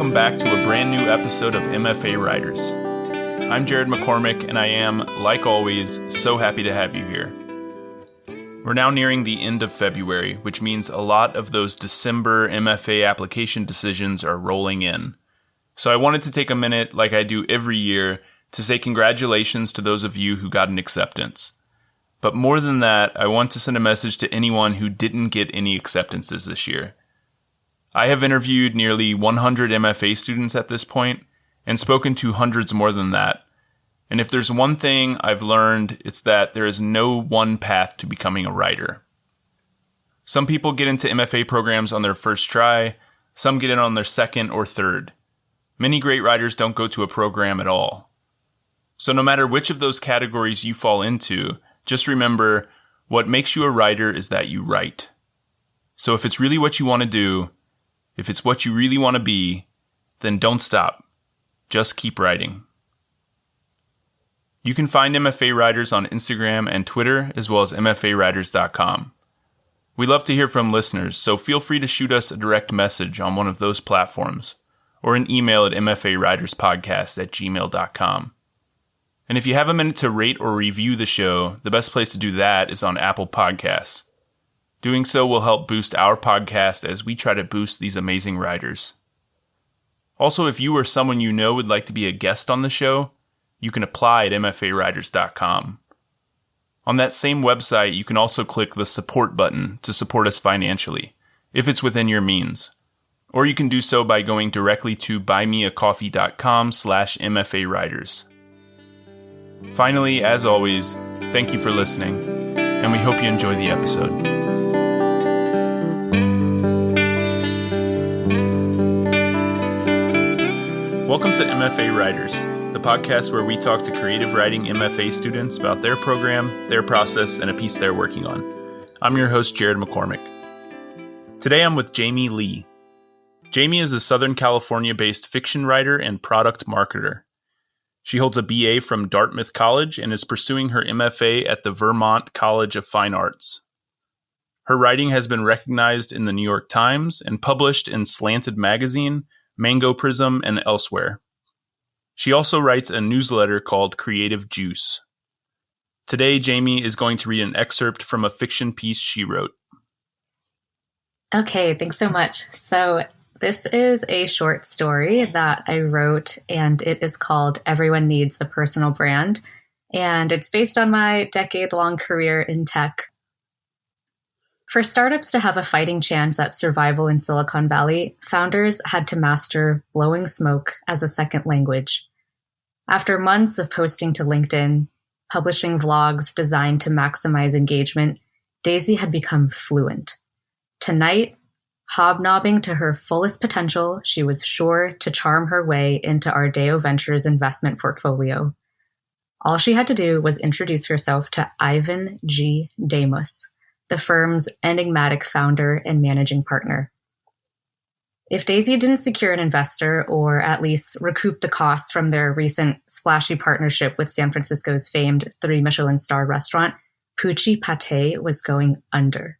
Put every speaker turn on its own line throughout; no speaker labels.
welcome back to a brand new episode of MFA Writers. I'm Jared McCormick, and I am, like always, so happy to have you here. We're now nearing the end of February, which means a lot of those December MFA application decisions are rolling in. So I wanted to take a minute, like I do every year, to say congratulations to those of you who got an acceptance. But more than that, I want to send a message to anyone who didn't get any acceptances this year. I have interviewed nearly 100 MFA students at this point, and spoken to hundreds more than that. And if there's one thing I've learned, it's that there is no one path to becoming a writer. Some people get into MFA programs on their first try, some get in on their second or third. Many great writers don't go to a program at all. So no matter which of those categories you fall into, just remember, what makes you a writer is that you write. So if it's really what you want to do, if it's what you really want to be, then don't stop. Just keep writing. You can find MFA Writers on Instagram and Twitter, as well as mfawriters.com. We love to hear from listeners, so feel free to shoot us a direct message on one of those platforms, or an email at mfawriterspodcast@gmail.com. And if you have a minute to rate or review the show, the best place to do that is on Apple Podcasts. Doing so will help boost our podcast as we try to boost these amazing writers. Also, if you or someone you know would like to be a guest on the show, you can apply at mfawriters.com. On that same website, you can also click the support button to support us financially, if it's within your means. Or you can do so by going directly to buymeacoffee.com/mfawriters. Finally, as always, thank you for listening, and we hope you enjoy the episode. Welcome to MFA Writers, the podcast where we talk to creative writing MFA students about their program, their process, and a piece they're working on. I'm your host, Jared McCormick. Today I'm with Jamie Lee. Jamie is a Southern California-based fiction writer and product marketer. She holds a BA from Dartmouth College and is pursuing her MFA at the Vermont College of Fine Arts. Her writing has been recognized in the New York Times and published in Slanted Magazine, Mango Prism, and elsewhere. She also writes a newsletter called Creative Juice. Today, Jamie is going to read an excerpt from a fiction piece she wrote.
Okay, thanks so much. So this is a short story that I wrote, and it is called Everyone Needs a Personal Brand, and it's based on my decade-long career in tech. For startups to have a fighting chance at survival in Silicon Valley, founders had to master blowing smoke as a second language. After months of posting to LinkedIn, publishing vlogs designed to maximize engagement, Daisy had become fluent. Tonight, hobnobbing to her fullest potential, she was sure to charm her way into Ardeo Ventures' investment portfolio. All she had to do was introduce herself to Ivan G. Damos, the firm's enigmatic founder and managing partner. If Daisy didn't secure an investor or at least recoup the costs from their recent splashy partnership with San Francisco's famed 3 Michelin star restaurant, Poochie Pate was going under.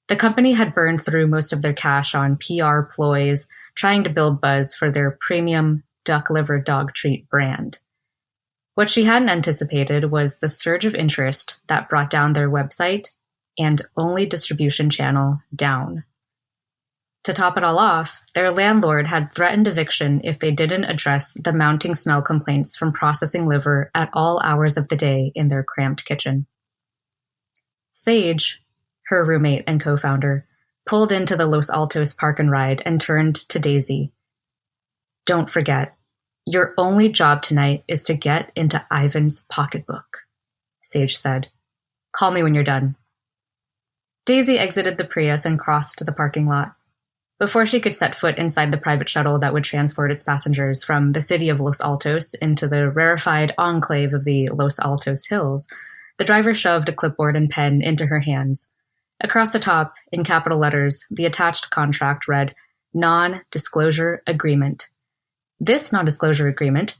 The company had burned through most of their cash on PR ploys, trying to build buzz for their premium duck liver dog treat brand. What she hadn't anticipated was the surge of interest that brought down their website and only distribution channel down. To top it all off, their landlord had threatened eviction if they didn't address the mounting smell complaints from processing liver at all hours of the day in their cramped kitchen. Sage, her roommate and co-founder, pulled into the Los Altos park and ride and turned to Daisy. "Don't forget, your only job tonight is to get into Ivan's pocketbook," Sage said. "Call me when you're done." Daisy exited the Prius and crossed the parking lot. Before she could set foot inside the private shuttle that would transport its passengers from the city of Los Altos into the rarefied enclave of the Los Altos Hills, the driver shoved a clipboard and pen into her hands. Across the top, in capital letters, the attached contract read, "Non-Disclosure Agreement." This non-disclosure agreement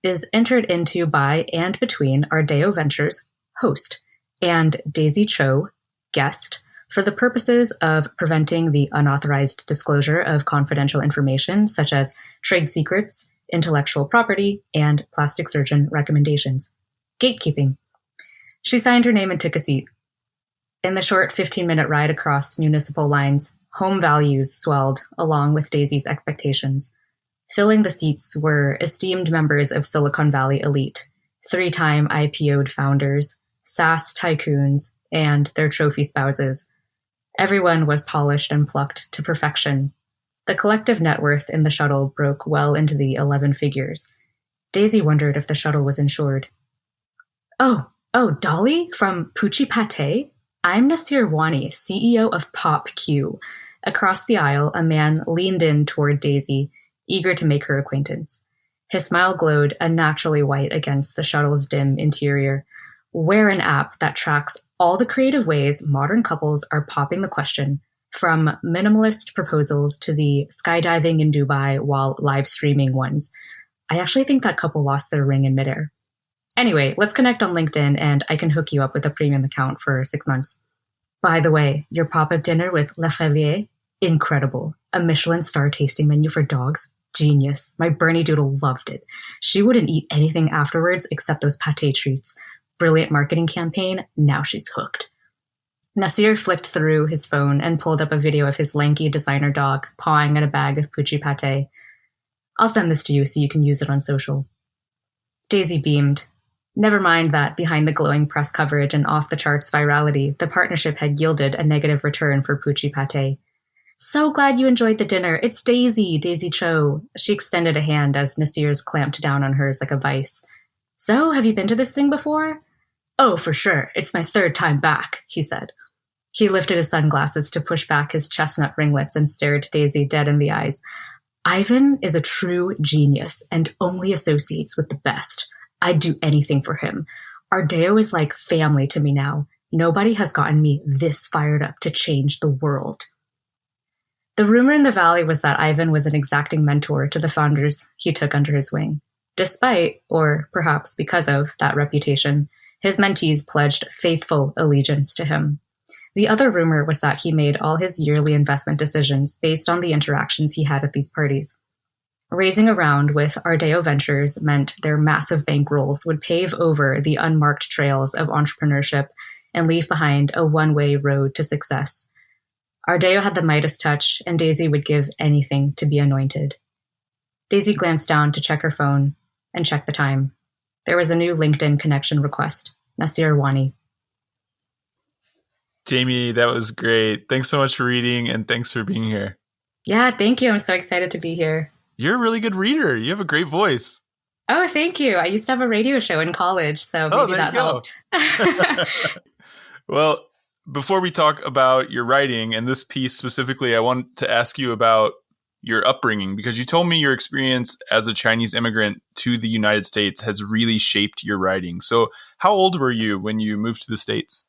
is entered into by and between Ardeo Ventures, host, and Daisy Cho, guest, for the purposes of preventing the unauthorized disclosure of confidential information such as trade secrets, intellectual property, and plastic surgeon recommendations. Gatekeeping. She signed her name and took a seat. In the short 15-minute ride across municipal lines, home values swelled along with Daisy's expectations. Filling the seats were esteemed members of Silicon Valley elite, 3-time IPO'd founders, SaaS tycoons, and their trophy spouses. Everyone was polished and plucked to perfection. The collective net worth in the shuttle broke well into the 11 figures. Daisy wondered if the shuttle was insured. Oh, Dolly from Poochie Pate? I'm Nasir Wani, CEO of PopQ. Across the aisle, a man leaned in toward Daisy, eager to make her acquaintance. His smile glowed unnaturally white against the shuttle's dim interior. We're an app that tracks all the creative ways modern couples are popping the question, from minimalist proposals to the skydiving in Dubai while live streaming ones. I actually think that couple lost their ring in midair. Anyway, let's connect on LinkedIn and I can hook you up with a premium account for 6 months. By the way, your pop-up dinner with Le Favier? Incredible. A Michelin star tasting menu for dogs? Genius. My Bernie Doodle loved it. She wouldn't eat anything afterwards except those pate treats. Brilliant marketing campaign. Now she's hooked. Nasir flicked through his phone and pulled up a video of his lanky designer dog pawing at a bag of Poochie Pate. I'll send this to you so you can use it on social. Daisy beamed. Never mind that behind the glowing press coverage and off-the-charts virality, the partnership had yielded a negative return for Poochie Pate. So glad you enjoyed the dinner. It's Daisy Cho. She extended a hand as Nasir's clamped down on hers like a vice. So, have you been to this thing before? Oh, for sure. It's my 3rd time back, he said. He lifted his sunglasses to push back his chestnut ringlets and stared Daisy dead in the eyes. Ivan is a true genius and only associates with the best. I'd do anything for him. Ardeo is like family to me now. Nobody has gotten me this fired up to change the world. The rumor in the valley was that Ivan was an exacting mentor to the founders he took under his wing. Despite, or perhaps because of, that reputation, his mentees pledged faithful allegiance to him. The other rumor was that he made all his yearly investment decisions based on the interactions he had at these parties. Raising a round with Ardeo Ventures meant their massive bankrolls would pave over the unmarked trails of entrepreneurship and leave behind a one-way road to success. Ardeo had the Midas touch, and Daisy would give anything to be anointed. Daisy glanced down to check her phone and check the time. There was a new LinkedIn connection request. Nasir Wani.
Jamie, that was great. Thanks so much for reading, and thanks for being here.
Yeah, thank you. I'm so excited to be here.
You're a really good reader. You have a great voice.
Oh, thank you. I used to have a radio show in college, so maybe that helped.
Well, before we talk about your writing and this piece specifically, I want to ask you about your upbringing, because you told me your experience as a Chinese immigrant to the United States has really shaped your writing. So how old were you when you moved to the States?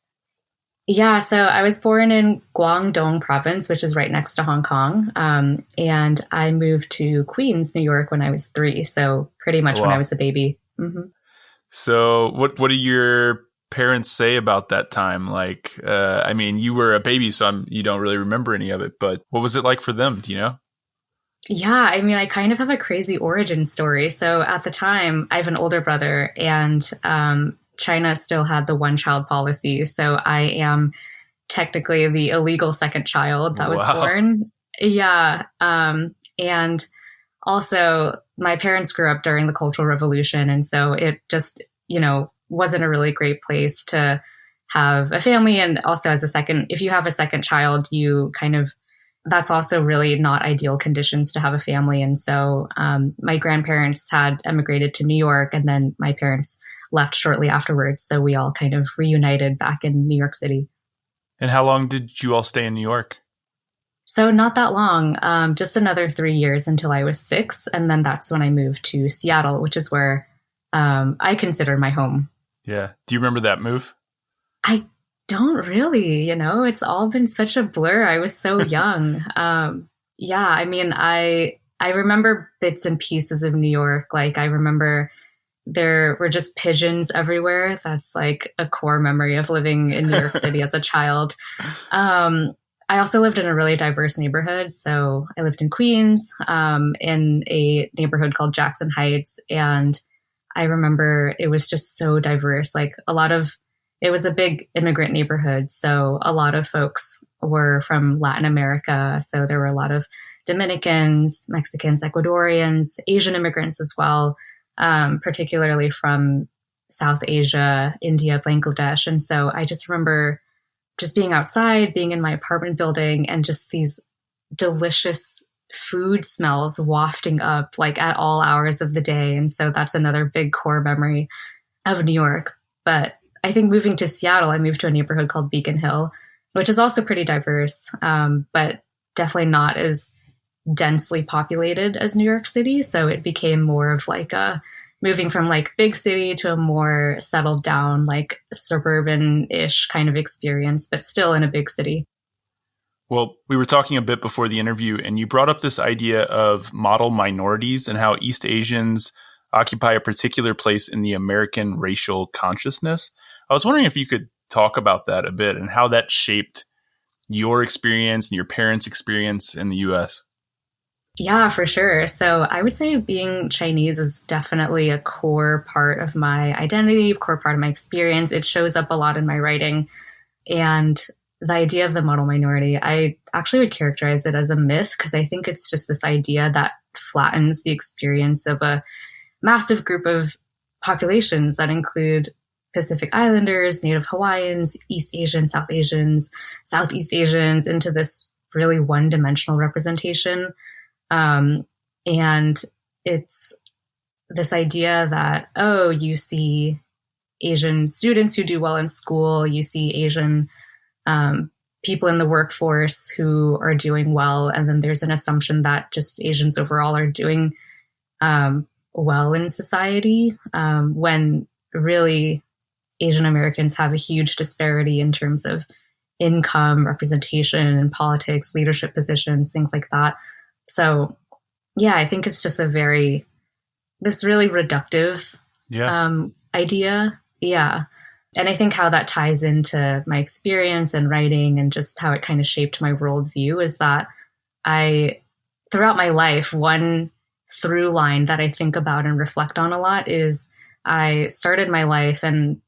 Yeah, so I was born in Guangdong province, which is right next to Hong Kong. And I moved to Queens, New York when I was 3. So pretty much when I was a baby. Mm-hmm.
So what do your parents say about that time? Like, I mean, you were a baby, so you don't really remember any of it, but what was it like for them? Do you know?
Yeah, I mean, I kind of have a crazy origin story. So at the time, I have an older brother, and China still had the one-child policy. So I am technically the illegal second child that was born. Yeah. And also, my parents grew up during the Cultural Revolution. And so it just, wasn't a really great place to have a family. And also if you have a second child, that's also really not ideal conditions to have a family. And so my grandparents had emigrated to New York, and then my parents left shortly afterwards. So we all kind of reunited back in New York City.
And how long did you all stay in New York?
So not that long, just another 3 years until I was 6. And then that's when I moved to Seattle, which is where I consider my home.
Yeah. Do you remember that move?
I don't really, it's all been such a blur. I was so young. Yeah, I mean, I remember bits and pieces of New York. Like I remember there were just pigeons everywhere. That's like a core memory of living in New York City as a child. I also lived in a really diverse neighborhood. So I lived in Queens, in a neighborhood called Jackson Heights. And I remember it was just so diverse. Like it was a big immigrant neighborhood. So a lot of folks were from Latin America. So there were a lot of Dominicans, Mexicans, Ecuadorians, Asian immigrants as well, particularly from South Asia, India, Bangladesh. And so I just remember just being outside, being in my apartment building, and just these delicious food smells wafting up like at all hours of the day. And so that's another big core memory of New York. But I think moving to Seattle, I moved to a neighborhood called Beacon Hill, which is also pretty diverse, but definitely not as densely populated as New York City. So it became more of like moving from like big city to a more settled down, like suburban-ish kind of experience, but still in a big city.
Well, we were talking a bit before the interview, and you brought up this idea of model minorities and how East Asians occupy a particular place in the American racial consciousness. I was wondering if you could talk about that a bit and how that shaped your experience and your parents' experience in the U.S.
Yeah, for sure. So I would say being Chinese is definitely a core part of my identity, core part of my experience. It shows up a lot in my writing. And the idea of the model minority, I actually would characterize it as a myth, because I think it's just this idea that flattens the experience of a massive group of populations that include Pacific Islanders, Native Hawaiians, East Asians, South Asians, Southeast Asians, into this really one-dimensional representation. And it's this idea that, oh, you see Asian students who do well in school, you see Asian people in the workforce who are doing well, and then there's an assumption that just Asians overall are doing well in society, when really Asian Americans have a huge disparity in terms of income, representation in politics, leadership positions, things like that. So, yeah, I think it's just this really reductive idea. Yeah. And I think how that ties into my experience and writing and just how it kind of shaped my worldview is that throughout my life, one through line that I think about and reflect on a lot is I started my life and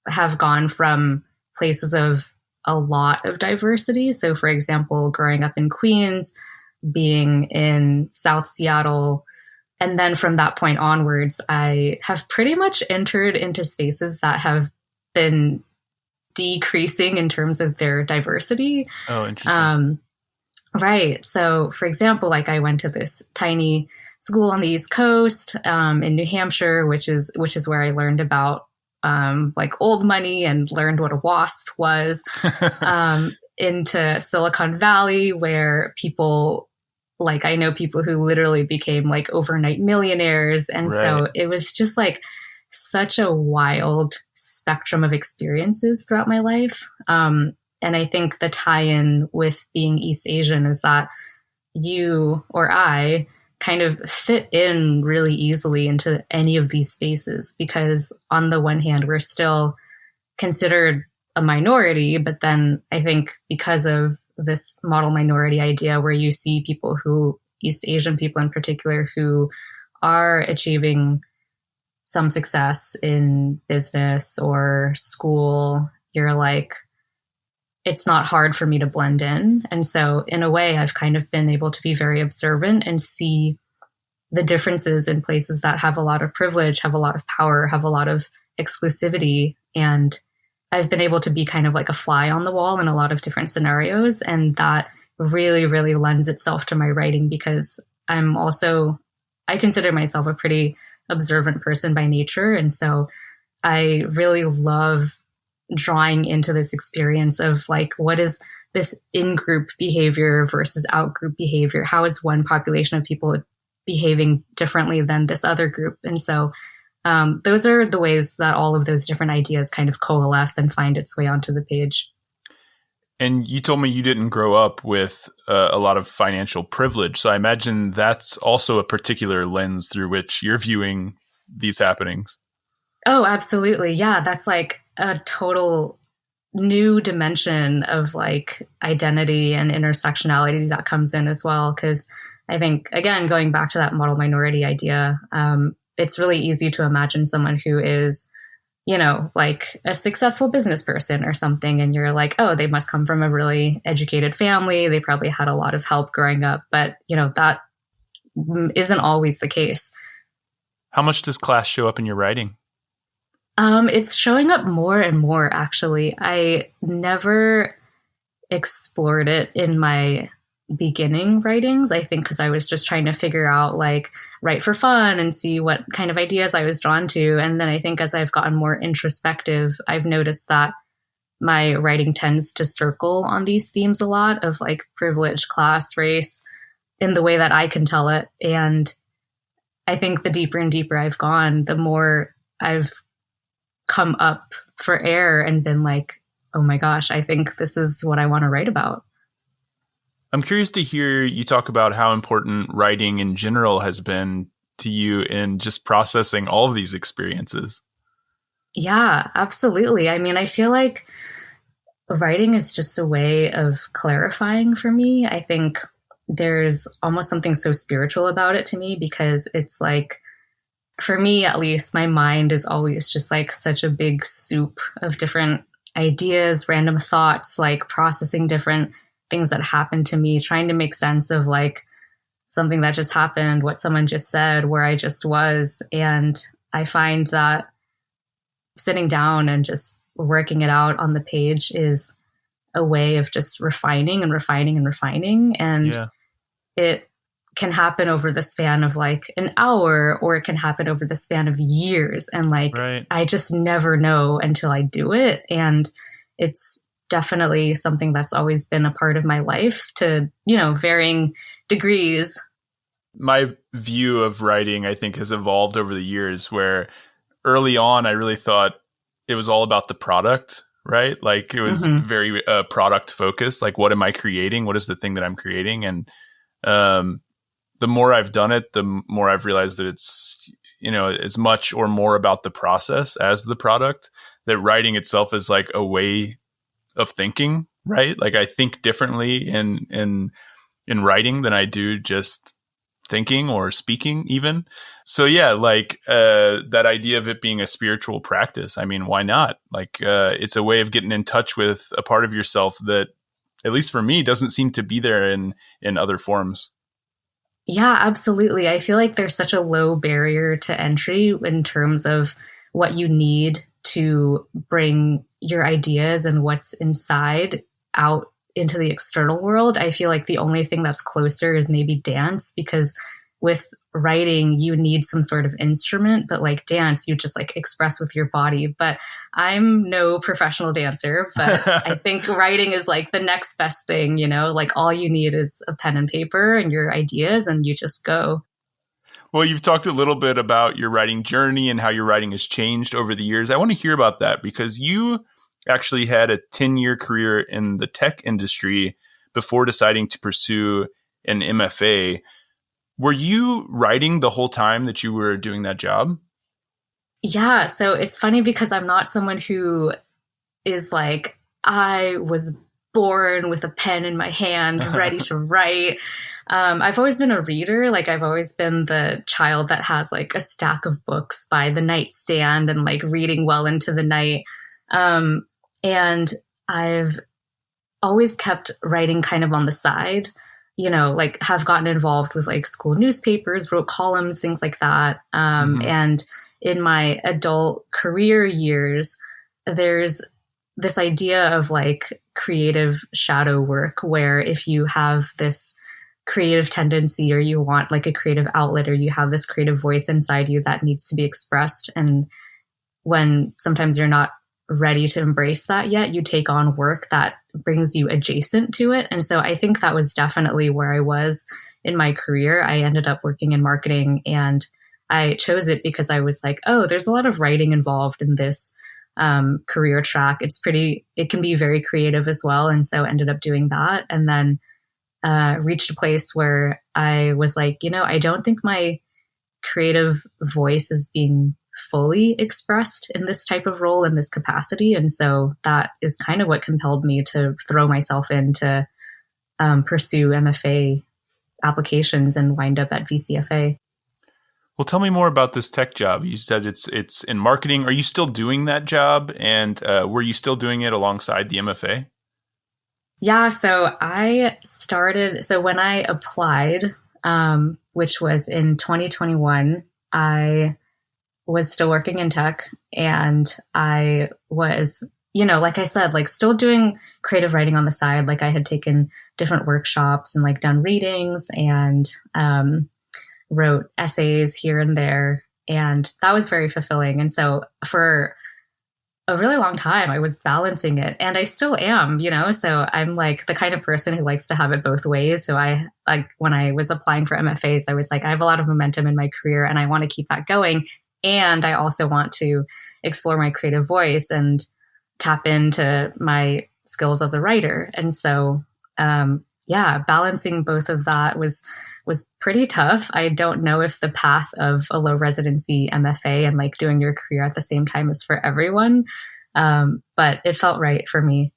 have gone from places of a lot of diversity. So, for example, growing up in Queens, being in South Seattle. And then from that point onwards, I have pretty much entered into spaces that have been decreasing in terms of their diversity.
Oh, interesting.
Right. So, for example, like I went to this tiny school on the East Coast, in New Hampshire, which is where I learned about like old money and learned what a WASP was, into Silicon Valley, where people, like I know people who literally became like overnight millionaires. And so it was just like such a wild spectrum of experiences throughout my life. And I think the tie-in with being East Asian is that you or I kind of fit in really easily into any of these spaces, because on the one hand, we're still considered a minority, but then I think because of this model minority idea where you see people East Asian people in particular, who are achieving some success in business or school, you're like, it's not hard for me to blend in. And so in a way, I've kind of been able to be very observant and see the differences in places that have a lot of privilege, have a lot of power, have a lot of exclusivity. And I've been able to be kind of like a fly on the wall in a lot of different scenarios. And that really, really lends itself to my writing, because I consider myself a pretty observant person by nature. And so I really love drawing into this experience of like, what is this in-group behavior versus out-group behavior? How is one population of people behaving differently than this other group? And so those are the ways that all of those different ideas kind of coalesce and find its way onto the page.
And you told me you didn't grow up with a lot of financial privilege. So I imagine that's also a particular lens through which you're viewing these happenings.
Oh, absolutely. Yeah, that's like a total new dimension of like identity and intersectionality that comes in as well. Because I think, again, going back to that model minority idea, it's really easy to imagine someone who is, like a successful business person or something. And you're like, oh, they must come from a really educated family. They probably had a lot of help growing up. But, that isn't always the case.
How much does class show up in your writing?
It's showing up more and more, actually. I never explored it in my beginning writings, I think, because I was just trying to figure out, like, write for fun and see what kind of ideas I was drawn to. And then I think as I've gotten more introspective, I've noticed that my writing tends to circle on these themes a lot of like privilege, class, race, in the way that I can tell it. And I think the deeper and deeper I've gone, the more I've come up for air and been like, oh my gosh, I think this is what I want to write about.
I'm curious to hear you talk about how important writing in general has been to you in just processing all of these experiences.
Yeah, absolutely. I mean, I feel like writing is just a way of clarifying for me. I think there's almost something so spiritual about it to me, because it's like, for me at least, my mind is always just like such a big soup of different ideas, random thoughts, like processing different things that happened to me, trying to make sense of like something that just happened, what someone just said, where I just was. And I find that sitting down and just working it out on the page is a way of just refining and refining and refining. And it can happen over the span of like an hour, or it can happen over the span of years. And like, I just never know until I do it. And it's definitely something that's always been a part of my life to, varying degrees.
My view of writing, I think, has evolved over the years, where early on, I really thought it was all about the product, right? Like it was very product focused. Like, what am I creating? What is the thing that I'm creating? And the more I've done it, the more I've realized that it's, as much or more about the process as the product, that writing itself is like a way of thinking, right? Like I think differently in writing than I do just thinking or speaking even. So yeah, like that idea of it being a spiritual practice. I mean, why not? Like it's a way of getting in touch with a part of yourself that, at least for me, doesn't seem to be there in other forms.
Yeah, absolutely. I feel like there's such a low barrier to entry in terms of what you need to bring your ideas and what's inside out into the external world. I feel like the only thing that's closer is maybe dance, because with writing, you need some sort of instrument, but like dance, you just like express with your body. But I'm no professional dancer, but I think writing is like the next best thing, like all you need is a pen and paper and your ideas, and you just go.
Well, you've talked a little bit about your writing journey and how your writing has changed over the years. I want to hear about that, because you actually had a 10-year career in the tech industry before deciding to pursue an MFA. Were you writing the whole time that you were doing that job?
Yeah. So it's funny, because I'm not someone who is like, I was born with a pen in my hand, ready to write. I've always been a reader. Like I've always been the child that has like a stack of books by the nightstand and like reading well into the night. And I've always kept writing kind of on the side, like have gotten involved with like school newspapers, wrote columns, things like that. And in my adult career years, there's this idea of like creative shadow work, where if you have this creative tendency, or you want like a creative outlet, or you have this creative voice inside you that needs to be expressed, and when sometimes you're not ready to embrace that yet, you take on work that brings you adjacent to it. And so I think that was definitely where I was in my career. I ended up working in marketing, and I chose it because I was like, oh, there's a lot of writing involved in this career track. It can be very creative as well. And so ended up doing that, and then reached a place where I was like, I don't think my creative voice is being fully expressed in this type of role in this capacity. And so that is kind of what compelled me to throw myself in to pursue MFA applications and wind up at VCFA.
Well, tell me more about this tech job. You said it's in marketing. Are you still doing that job? And were you still doing it alongside the MFA?
Yeah, so when I applied, which was in 2021, I was still working in tech, and I was, like I said, like still doing creative writing on the side. Like I had taken different workshops and like done readings and wrote essays here and there. And that was very fulfilling. And so for a really long time, I was balancing it, and I still am, so I'm like the kind of person who likes to have it both ways. So when I was applying for MFAs, I was like, I have a lot of momentum in my career and I want to keep that going. And I also want to explore my creative voice and tap into my skills as a writer. And so, balancing both of that was pretty tough. I don't know if the path of a low residency MFA and like doing your career at the same time is for everyone. But it felt right for me.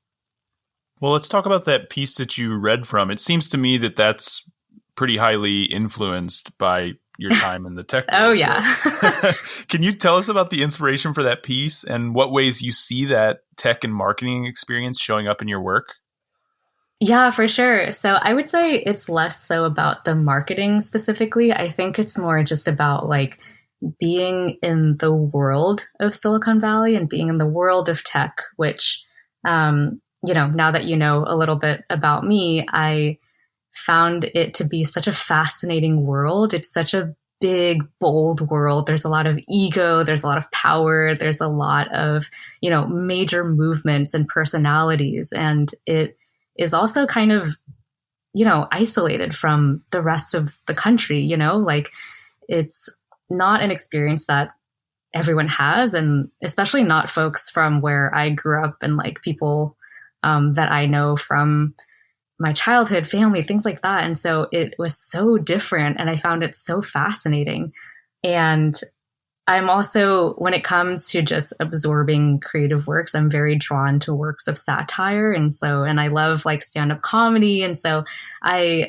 Well, let's talk about that piece that you read from. It seems to me that that's pretty highly influenced by your time in the tech world.
Oh, yeah.
So, can you tell us about the inspiration for that piece and what ways you see that tech and marketing experience showing up in your work?
Yeah, for sure. So I would say it's less so about the marketing specifically. I think it's more just about like being in the world of Silicon Valley and being in the world of tech, which, now that you know a little bit about me, I found it to be such a fascinating world. It's such a big, bold world. There's a lot of ego. There's a lot of power. There's a lot of, major movements and personalities. And it is also kind of, isolated from the rest of the country, like it's not an experience that everyone has. And especially not folks from where I grew up and like people that I know from my childhood, family, things like that. And so it was so different and I found it so fascinating. And I'm also, when it comes to just absorbing creative works, I'm very drawn to works of satire. And I love like stand-up comedy. And so I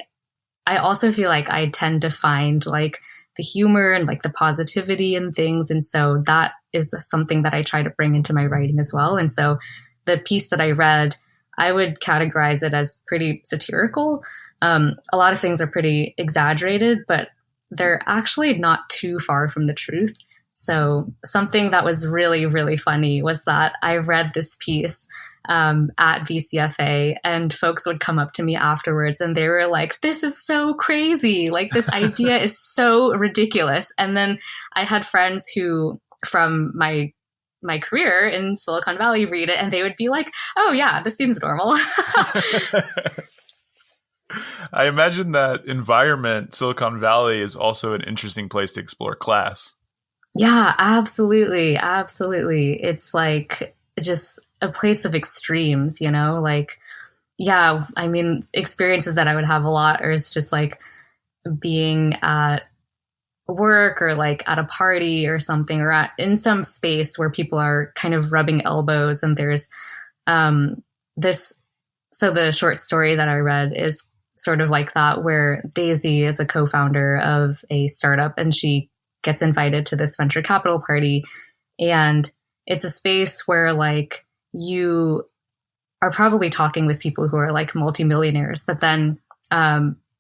also feel like I tend to find like the humor and like the positivity in things. And so that is something that I try to bring into my writing as well. And so the piece that I read, I would categorize it as pretty satirical. A lot of things are pretty exaggerated, but they're actually not too far from the truth. So something that was really, really funny was that I read this piece at VCFA and folks would come up to me afterwards and they were like, this is so crazy. Like this idea is so ridiculous. And then I had friends who from my career in Silicon Valley read it and they would be like, oh yeah, this seems normal.
I imagine that environment, Silicon Valley, is also an interesting place to explore class.
Yeah, absolutely. Absolutely. It's like just a place of extremes, like, yeah, I mean, experiences that I would have a lot is just like being at work or like at a party or something or in some space where people are kind of rubbing elbows and there's this. So the short story that I read is sort of like that, where Daisy is a co-founder of a startup and she gets invited to this venture capital party. And it's a space where like you are probably talking with people who are like multimillionaires, but then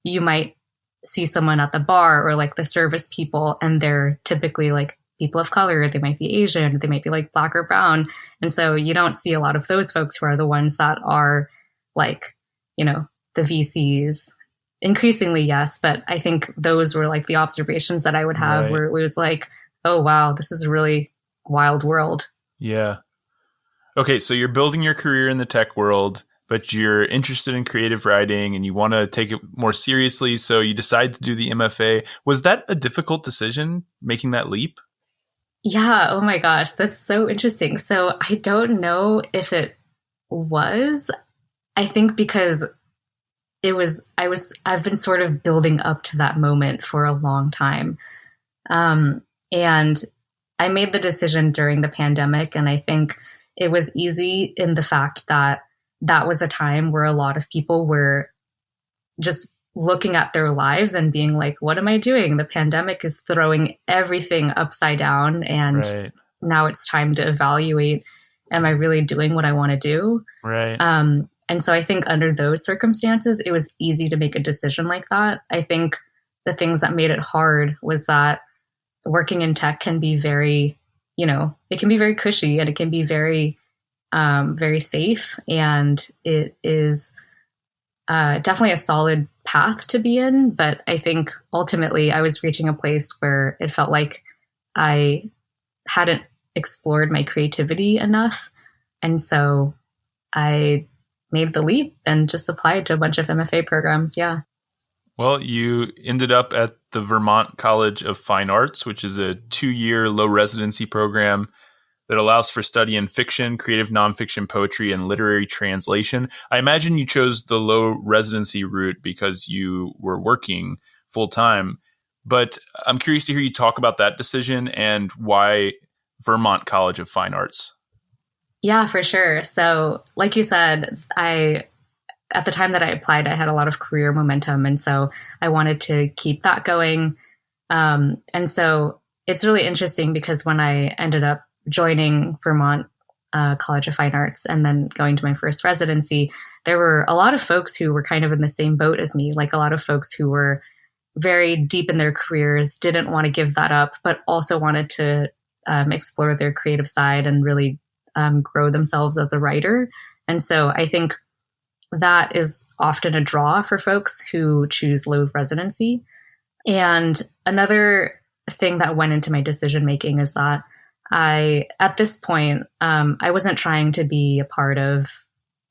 you might see someone at the bar or like the service people, and they're typically like people of color. They might be Asian, they might be like Black or brown. And so you don't see a lot of those folks who are the ones that are like, the VCs. Increasingly, yes. But I think those were like the observations that I would have Where it was like, oh, wow, this is a really wild world.
Yeah. Okay. So you're building your career in the tech world, but you're interested in creative writing and you want to take it more seriously. So you decide to do the MFA. Was that a difficult decision, making that leap?
Yeah. Oh my gosh. That's so interesting. So I don't know if it was. I think because I've been sort of building up to that moment for a long time. And I made the decision during the pandemic, and I think it was easy in the fact that that was a time where a lot of people were just looking at their lives and being like, what am I doing? The pandemic is throwing everything upside down. And
Right.
now it's time to evaluate, am I really doing what I want to do?
Right.
And so I think under those circumstances, it was easy to make a decision like that. I think the things that made it hard was that working in tech can be very, it can be very cushy, and it can be very, very safe. And it is definitely a solid path to be in. But I think ultimately I was reaching a place where it felt like I hadn't explored my creativity enough. And so I made the leap and just applied to a bunch of MFA programs. Yeah.
Well, you ended up at the Vermont College of Fine Arts, which is a 2-year low residency program that allows for study in fiction, creative nonfiction, poetry, and literary translation. I imagine you chose the low residency route because you were working full time, but I'm curious to hear you talk about that decision and why Vermont College of Fine Arts.
Yeah, for sure. So like you said, at the time that I applied, I had a lot of career momentum. And so I wanted to keep that going. And so it's really interesting because when I ended up joining Vermont College of Fine Arts and then going to my first residency, there were a lot of folks who were kind of in the same boat as me, like a lot of folks who were very deep in their careers, didn't want to give that up, but also wanted to explore their creative side and really grow themselves as a writer. And so I think that is often a draw for folks who choose low residency. And another thing that went into my decision making is that at this point, I wasn't trying to be a part of,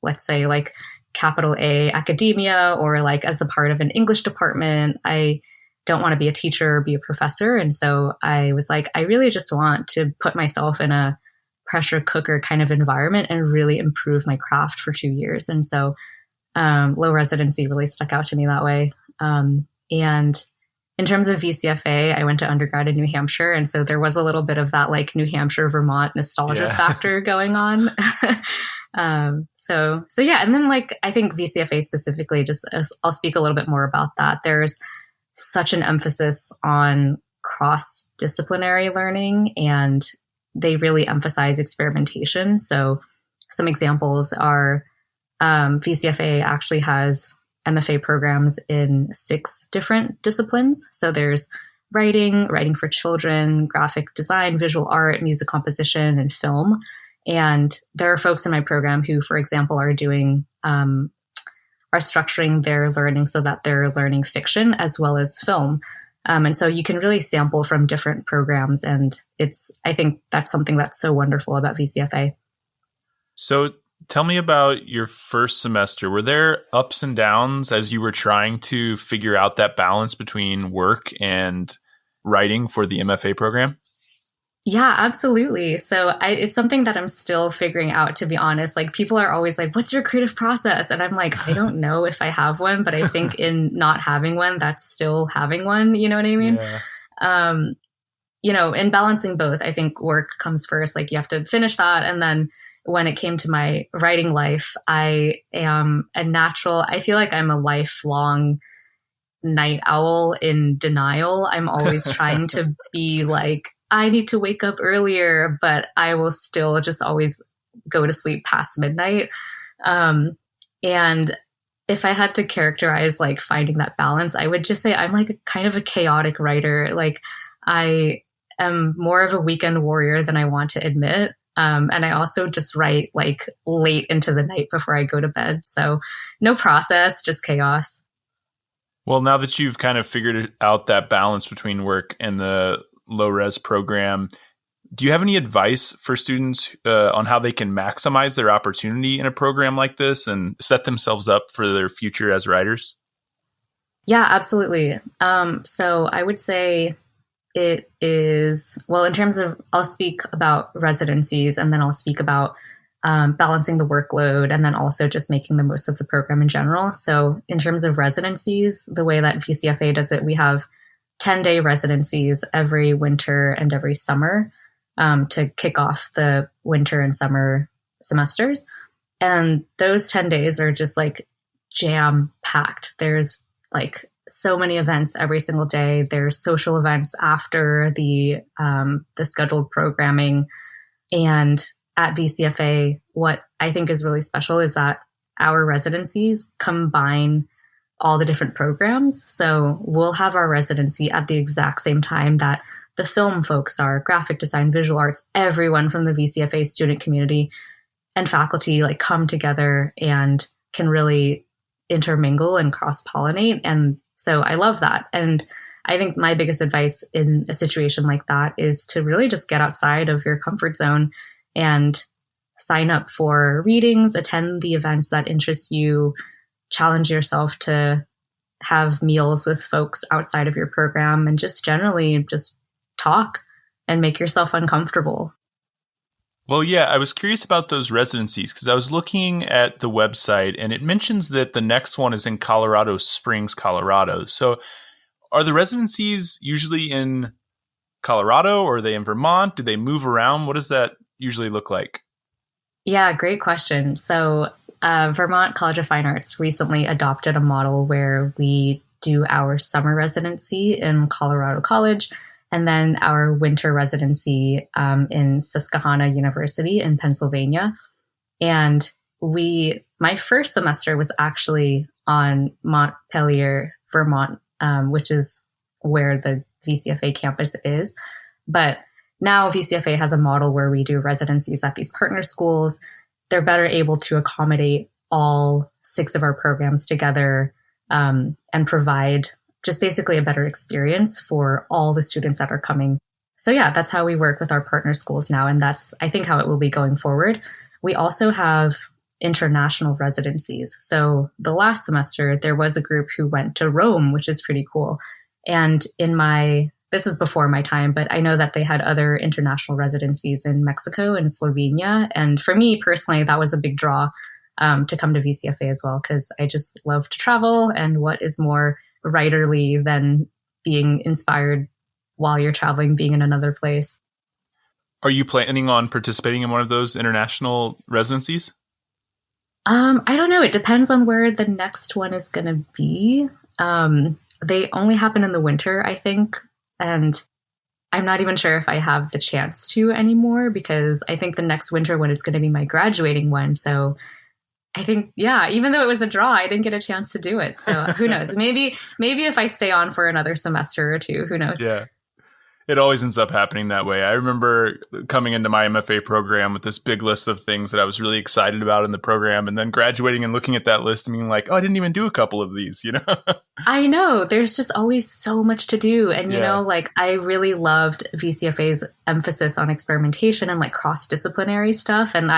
let's say, like capital A academia or like as a part of an English department. I don't want to be a teacher or be a professor. And so I was like, I really just want to put myself in a pressure cooker kind of environment and really improve my craft for 2 years. And so low residency really stuck out to me that way. And in terms of VCFA, I went to undergrad in New Hampshire. And so there was a little bit of that like New Hampshire, Vermont nostalgia factor going on. So yeah. And then like, I think VCFA specifically, just I'll speak a little bit more about that. There's such an emphasis on cross-disciplinary learning, and they really emphasize experimentation. So some examples are VCFA actually has MFA programs in 6 different disciplines. So there's writing for children, graphic design, visual art, music composition, and film. And there are folks in my program who, for example, are structuring their learning so that they're learning fiction as well as film. And so you can really sample from different programs. And I think that's something that's so wonderful about VCFA.
So tell me about your first semester. Were there ups and downs as you were trying to figure out that balance between work and writing for the MFA program?
Yeah, absolutely. So it's something that I'm still figuring out, to be honest. Like people are always like, what's your creative process? And I'm like, I don't know if I have one, but I think in not having one, that's still having one. You know what I mean? Yeah. In balancing both, I think work comes first. Like you have to finish that. And then when it came to my writing life, I feel like I'm a lifelong night owl in denial. I'm always trying to be like, I need to wake up earlier, but I will still just always go to sleep past midnight. And if I had to characterize like finding that balance, I would just say I'm like kind of a chaotic writer. Like I am more of a weekend warrior than I want to admit. And I also just write like late into the night before I go to bed. So no process, just chaos.
Well, now that you've kind of figured out that balance between work and the low res program, do you have any advice for students on how they can maximize their opportunity in a program like this and set themselves up for their future as writers?
Yeah, absolutely. So I would say it is, well, in terms of, I'll speak about residencies and then I'll speak about balancing the workload and then also just making the most of the program in general. So in terms of residencies, the way that VCFA does it, we have 10-day residencies every winter and every summer. to kick off the winter and summer semesters. And those 10 days are just like jam packed. There's like so many events every single day. There's social events after the scheduled programming. And at VCFA, what I think is really special is that our residencies combine all the different programs. So we'll have our residency at the exact same time that the film folks are, graphic design, visual arts, everyone from the VCFA student community and faculty like come together and can really intermingle and cross-pollinate. And so I love that. And I think my biggest advice in a situation like that is to really just get outside of your comfort zone and sign up for readings, attend the events that interest you, challenge yourself to have meals with folks outside of your program, and just generally just talk and make yourself uncomfortable.
Well, yeah, I was curious about those residencies because I was looking at the website and it mentions that the next one is in Colorado Springs, Colorado. So are the residencies usually in Colorado or are they in Vermont? Do they move around? What does that usually look like?
Yeah, great question. So Vermont College of Fine Arts recently adopted a model where we do our summer residency in Colorado College and then our winter residency in Susquehanna University in Pennsylvania. And my first semester was actually on Montpelier, Vermont, which is where the VCFA campus is. But now VCFA has a model where we do residencies at these partner schools. They're better able to accommodate all 6 of our programs together and provide just basically a better experience for all the students that are coming. So yeah, that's how we work with our partner schools now. And that's, I think, how it will be going forward. We also have international residencies. So the last semester, there was a group who went to Rome, which is pretty cool. And this is before my time, but I know that they had other international residencies in Mexico and Slovenia. And for me personally, that was a big draw to come to VCFA as well, because I just love to travel. And what is more writerly than being inspired while you're traveling, being in another place.
Are you planning on participating in one of those international residencies?
I don't know. It depends on where the next one is going to be. They only happen in the winter, I think. And I'm not even sure if I have the chance to anymore, because I think the next winter one is going to be my graduating one. So I think, yeah, even though it was a draw, I didn't get a chance to do it. So who knows? Maybe if I stay on for another semester or two, who knows?
Yeah. It always ends up happening that way. I remember coming into my MFA program with this big list of things that I was really excited about in the program, and then graduating and looking at that list and being like, oh, I didn't even do a couple of these, you know?
I know. There's just always so much to do. And, you know, like I really loved VCFA's emphasis on experimentation and like cross-disciplinary stuff. And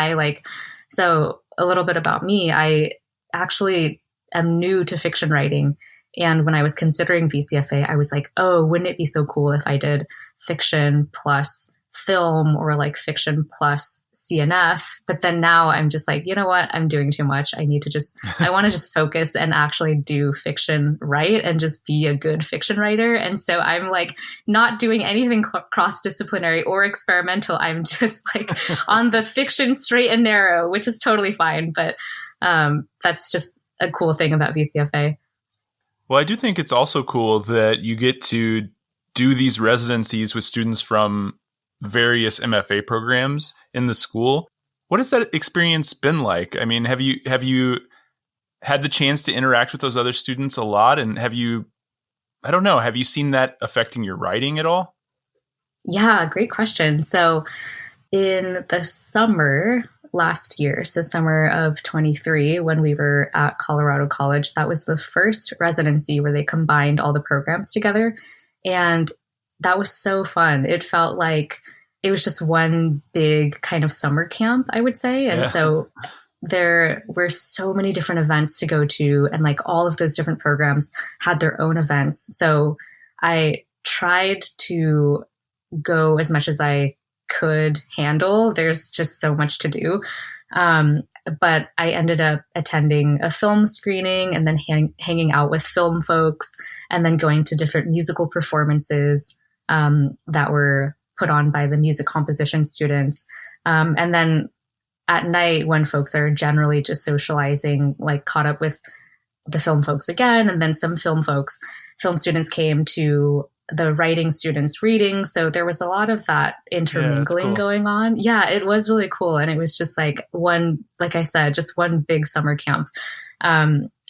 so a little bit about me, I actually am new to fiction writing. And when I was considering VCFA, I was like, oh, wouldn't it be so cool if I did fiction plus film or like fiction plus CNF? But then now I'm just like, you know what? I'm doing too much. I want to just focus and actually do fiction right and just be a good fiction writer. And so I'm like not doing anything cross-disciplinary or experimental. I'm just like on the fiction straight and narrow, which is totally fine. But that's just a cool thing about VCFA.
Well, I do think it's also cool that you get to do these residencies with students from various MFA programs in the school. What has that experience been like? I mean, have you had the chance to interact with those other students a lot? And have you seen that affecting your writing at all? Yeah,
great question. So in the summer last year, so summer of 23, when we were at Colorado College, that was the first residency where they combined all the programs together. And that was so fun. It felt like it was just one big kind of summer camp, I would say. And so there were so many different events to go to, and like all of those different programs had their own events. So I tried to go as much as I could handle. There's just so much to do. But I ended up attending a film screening and then hanging out with film folks, and then going to different musical performances that were put on by the music composition students. And then at night, when folks are generally just socializing, like caught up with the film folks again, and then some film students came to the writing students reading. So there was a lot of that intermingling going on. Yeah, it was really cool. And it was just like like I said, just one big summer camp.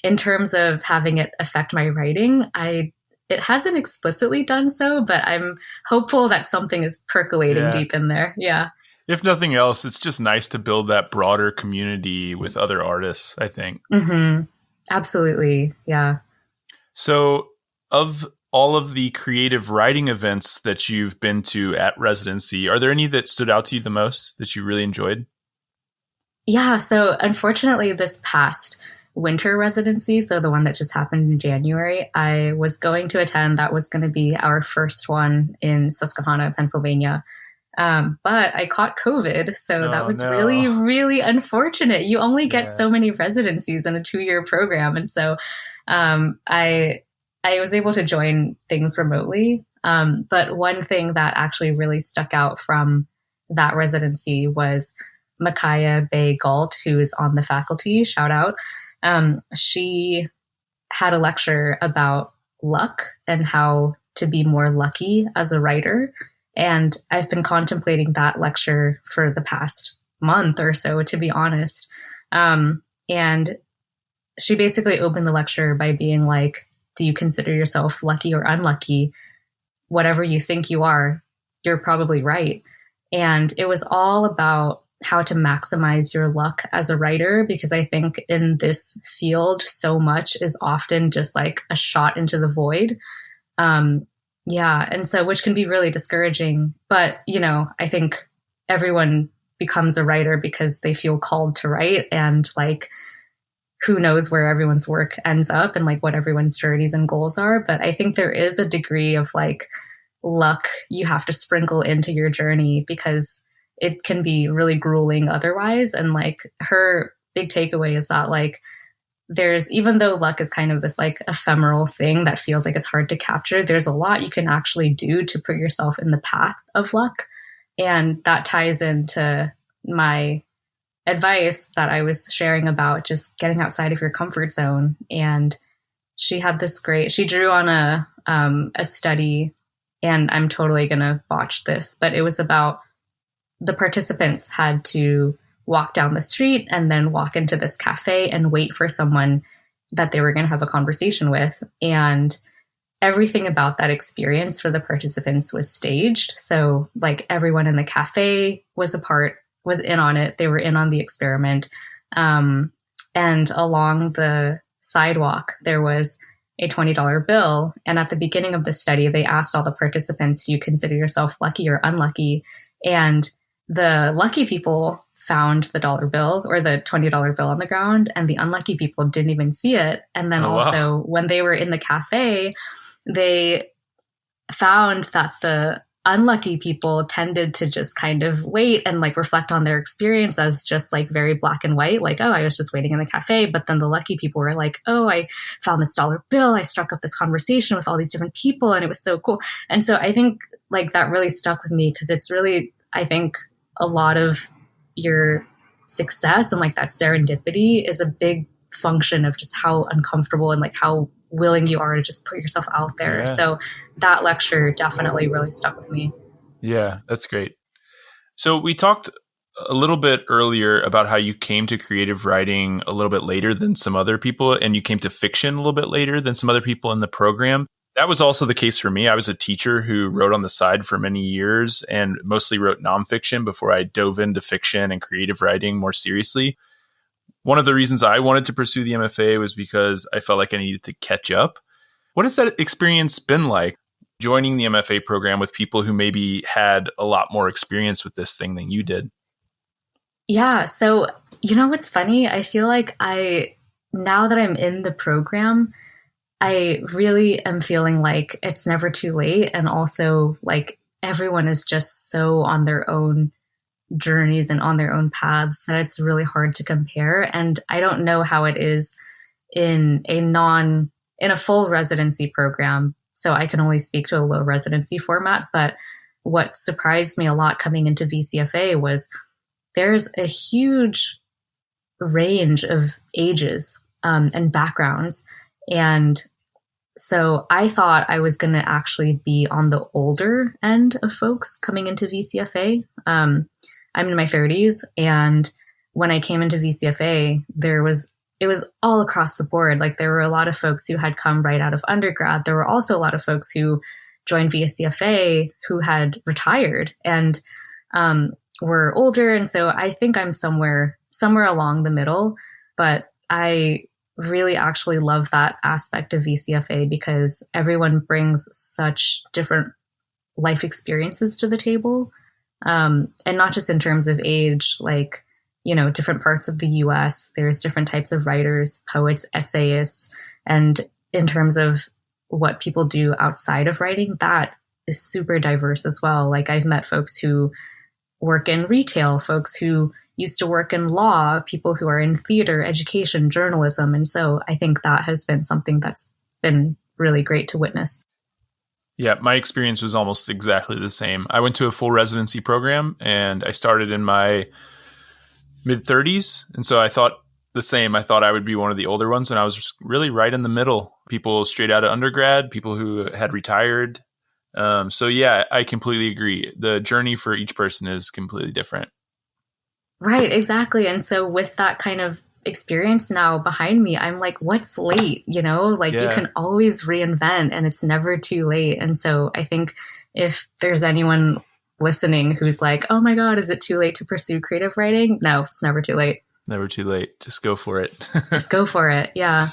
In terms of having it affect my writing, it hasn't explicitly done so, but I'm hopeful that something is percolating deep in there. Yeah.
If nothing else, it's just nice to build that broader community with other artists, I think.
Mm-hmm. Absolutely. Yeah.
So of all of the creative writing events that you've been to at residency, are there any that stood out to you the most that you really enjoyed?
Yeah. So unfortunately, this past winter residency, so the one that just happened in January, I was going to attend. That was going to be our first one in Susquehanna, Pennsylvania. But I caught COVID. So that was really, really unfortunate. You only get so many residencies in a 2-year program. And so I was able to join things remotely. But one thing that actually really stuck out from that residency was Micaiah Bay Galt, who is on the faculty, shout out. She had a lecture about luck and how to be more lucky as a writer. And I've been contemplating that lecture for the past month or so, to be honest. And she basically opened the lecture by being like, do you consider yourself lucky or unlucky? Whatever you think you are, you're probably right. And it was all about how to maximize your luck as a writer, because I think in this field, so much is often just like a shot into the void. And so, which can be really discouraging, but, I think everyone becomes a writer because they feel called to write, and like, who knows where everyone's work ends up and like what everyone's journeys and goals are. But I think there is a degree of like luck you have to sprinkle into your journey, because it can be really grueling otherwise. And like, her big takeaway is that like, even though luck is kind of this like ephemeral thing that feels like it's hard to capture, there's a lot you can actually do to put yourself in the path of luck. And that ties into my advice that I was sharing about just getting outside of your comfort zone. And she drew on a study, and I'm totally going to botch this, but it was about the participants had to walk down the street and then walk into this cafe and wait for someone that they were going to have a conversation with. And everything about that experience for the participants was staged. So like, everyone in the cafe was in on it. They were in on the experiment. And along the sidewalk, there was a $20 bill. And at the beginning of the study, they asked all the participants, do you consider yourself lucky or unlucky? And the lucky people found the dollar bill or the $20 bill on the ground, and the unlucky people didn't even see it. And then when they were in the cafe, they found that the unlucky people tended to just kind of wait and like reflect on their experience as just like very black and white, like, oh, I was just waiting in the cafe. But then the lucky people were like, oh, I found this dollar bill. I struck up this conversation with all these different people, and it was so cool. And so I think like that really stuck with me, because it's really, I think, a lot of your success and like that serendipity is a big function of just how uncomfortable and like how willing you are to just put yourself out there. Yeah. So that lecture definitely really stuck with me.
Yeah, that's great. So we talked a little bit earlier about how you came to creative writing a little bit later than some other people, and you came to fiction a little bit later than some other people in the program. That was also the case for me. I was a teacher who wrote on the side for many years and mostly wrote nonfiction before I dove into fiction and creative writing more seriously. One of the reasons I wanted to pursue the MFA was because I felt like I needed to catch up. What has that experience been like, joining the MFA program with people who maybe had a lot more experience with this thing than you did?
Yeah. So, what's funny? I feel like now that I'm in the program, I really am feeling like it's never too late. And also like everyone is just so on their own journeys and on their own paths that it's really hard to compare. And I don't know how it is in a full residency program. So I can only speak to a low residency format, but what surprised me a lot coming into VCFA was there's a huge range of ages and backgrounds. And so I thought I was going to actually be on the older end of folks coming into VCFA. I'm in my 30s, and when I came into VCFA, it was all across the board. Like, there were a lot of folks who had come right out of undergrad. There were also a lot of folks who joined VCFA who had retired and were older. And so I think I'm somewhere along the middle, but I really actually love that aspect of VCFA because everyone brings such different life experiences to the table. And not just in terms of age, like, different parts of the US, there's different types of writers, poets, essayists, and in terms of what people do outside of writing, that is super diverse as well. Like, I've met folks who work in retail, folks who used to work in law, people who are in theater, education, journalism. And so I think that has been something that's been really great to witness.
Yeah, my experience was almost exactly the same. I went to a full residency program and I started in my mid-30s. And so I thought the same. I thought I would be one of the older ones, and I was just really right in the middle. People straight out of undergrad, people who had retired. So yeah, I completely agree. The journey for each person is completely different.
Right, exactly. And so with that kind of experience now behind me, I'm like, what's late? You can always reinvent and it's never too late. And so I think if there's anyone listening who's like, oh my God, is it too late to pursue creative writing? No, it's never too late.
Never too late. Just go for it.
Just go for it. Yeah.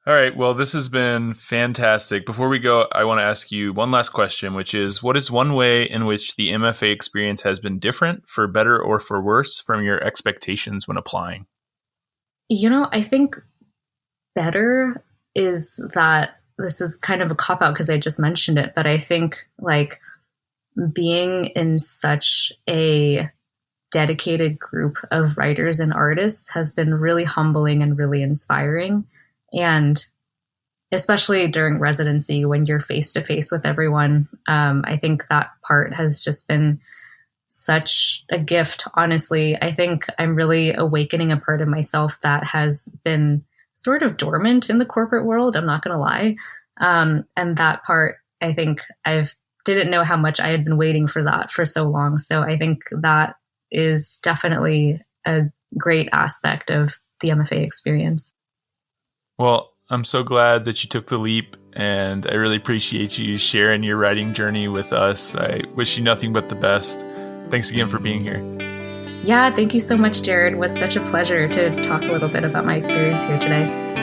All right. Well, this has been fantastic. Before we go, I want to ask you one last question, which is, what is one way in which the MFA experience has been different, for better or for worse, from your expectations when applying?
I think better is that this is kind of a cop-out because I just mentioned it, but I think like being in such a dedicated group of writers and artists has been really humbling and really inspiring. And especially during residency, when you're face to face with everyone, I think that part has just been such a gift. Honestly, I think I'm really awakening a part of myself that has been sort of dormant in the corporate world. I'm not going to lie. And that part, I think didn't know how much I had been waiting for that for so long. So I think that is definitely a great aspect of the MFA experience.
Well, I'm so glad that you took the leap, and I really appreciate you sharing your writing journey with us. I wish you nothing but the best. Thanks again for being here.
Yeah, thank you so much, Jared. It was such a pleasure to talk a little bit about my experience here today.